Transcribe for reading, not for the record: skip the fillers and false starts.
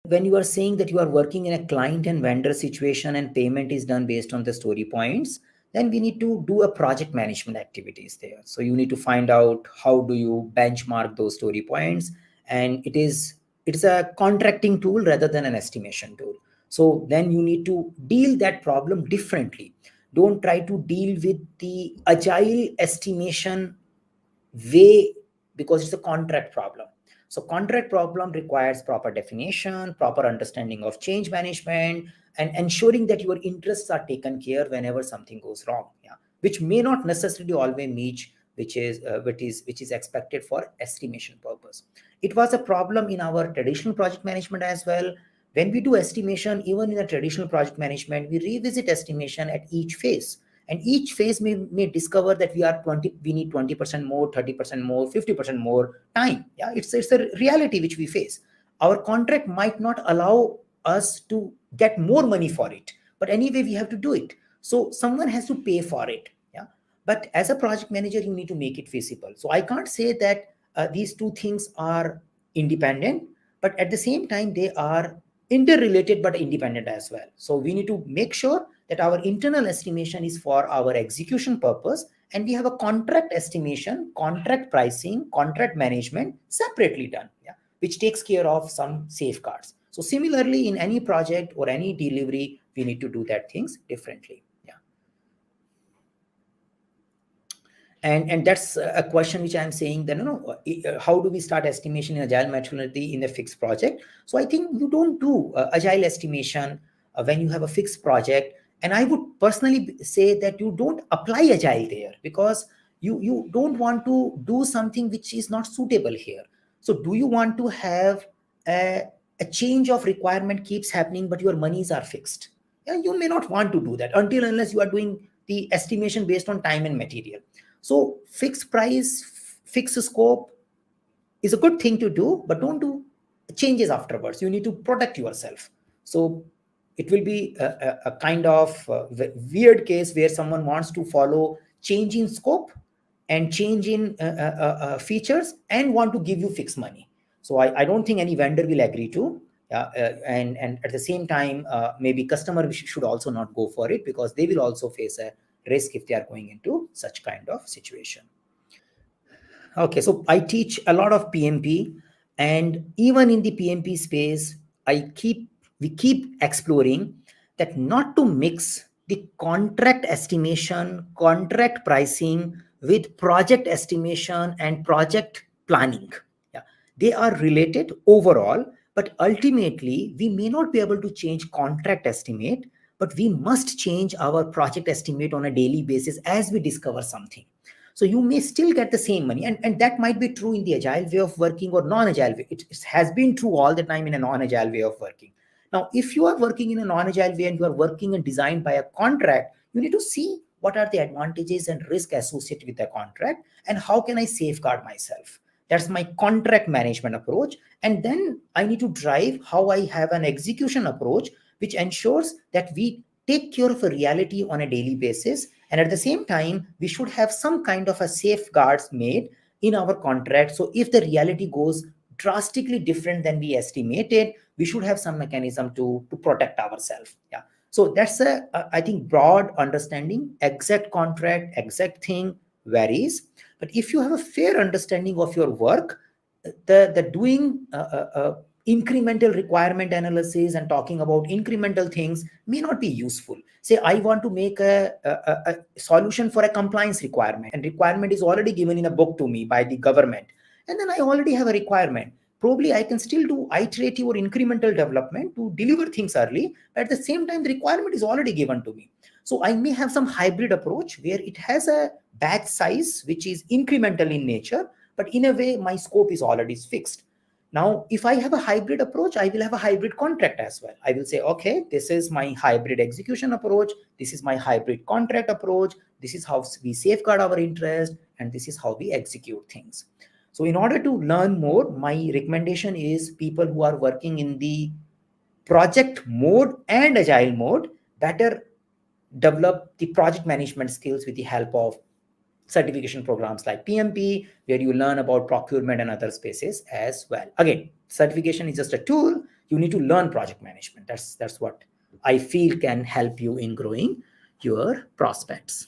when you are saying that you are working in a client and vendor situation and payment is done based on the story points, then we need to do a project management activities there. So you need to find out how do you benchmark those story points, and it's a contracting tool rather than an estimation tool. So then you need to deal that problem differently. Don't try to deal with the agile estimation way, because it's a contract problem. So contract problem requires proper definition, proper understanding of change management, and ensuring that your interests are taken care whenever something goes wrong. Yeah, which may not necessarily always meet which is expected for estimation purpose. It was a problem in our traditional project management as well. When we do estimation, even in a traditional project management, we revisit estimation at each phase, and each phase may discover that we need 20% more, 30% more, 50% more time. Yeah, it's a reality which we face. Our contract might not allow us to get more money for it, but anyway we have to do it, so someone has to pay for it. Yeah, but as a project manager you need to make it feasible. So I can't say that these two things are independent, but at the same time they are interrelated but independent as well. So we need to make sure that our internal estimation is for our execution purpose, and we have a contract estimation, contract pricing, contract management separately done, yeah, which takes care of some safeguards. So similarly, in any project or any delivery, we need to do that things differently. Yeah. And that's a question which I'm saying that, how do we start estimation in agile methodology in a fixed project? So I think you don't do agile estimation when you have a fixed project. And I would personally say that you don't apply agile there, because you don't want to do something which is not suitable here. So do you want to have a change of requirement keeps happening, but your monies are fixed? Yeah, you may not want to do that until unless you are doing the estimation based on time and material. So fixed price, fixed scope is a good thing to do, but don't do changes afterwards. You need to protect yourself. So it will be a kind of weird case where someone wants to follow change in scope and change in features and want to give you fixed money. So I don't think any vendor will agree to. And at the same time, maybe customer should also not go for it, because they will also face a risk if they are going into such kind of situation. Okay, so I teach a lot of PMP, and even in the PMP space, we keep exploring that not to mix the contract estimation, contract pricing with project estimation and project planning. Yeah, they are related overall, but ultimately we may not be able to change contract estimate, but we must change our project estimate on a daily basis as we discover something. So you may still get the same money, and that might be true in the agile way of working or non-agile way. It has been true all the time in a non-agile way of working. Now, if you are working in a non-agile way and you are working and designed by a contract, you need to see what are the advantages and risk associated with the contract, and how can I safeguard myself. That's my contract management approach. And then I need to drive how I have an execution approach, which ensures that we take care of a reality on a daily basis. And at the same time, we should have some kind of a safeguards made in our contract. So if the reality goes drastically different than we estimated, we should have some mechanism to protect ourselves. Yeah. So that's I think, broad understanding. Exact contract, exact thing varies. But if you have a fair understanding of your work, the doing incremental requirement analysis and talking about incremental things may not be useful. Say I want to make a solution for a compliance requirement, and requirement is already given in a book to me by the government, and then I already have a requirement. Probably I can still do iterative or incremental development to deliver things early, but at the same time the requirement is already given to me. So I may have some hybrid approach where it has a batch size which is incremental in nature, but in a way my scope is already fixed. Now, if I have a hybrid approach, I will have a hybrid contract as well. I will say, okay, this is my hybrid execution approach. This is my hybrid contract approach. This is how we safeguard our interest, and this is how we execute things. So in order to learn more, my recommendation is people who are working in the project mode and agile mode better develop the project management skills with the help of certification programs like PMP, where you learn about procurement and other spaces as well. Again, certification is just a tool. you need to learn project management. That's what I feel can help you in growing your prospects.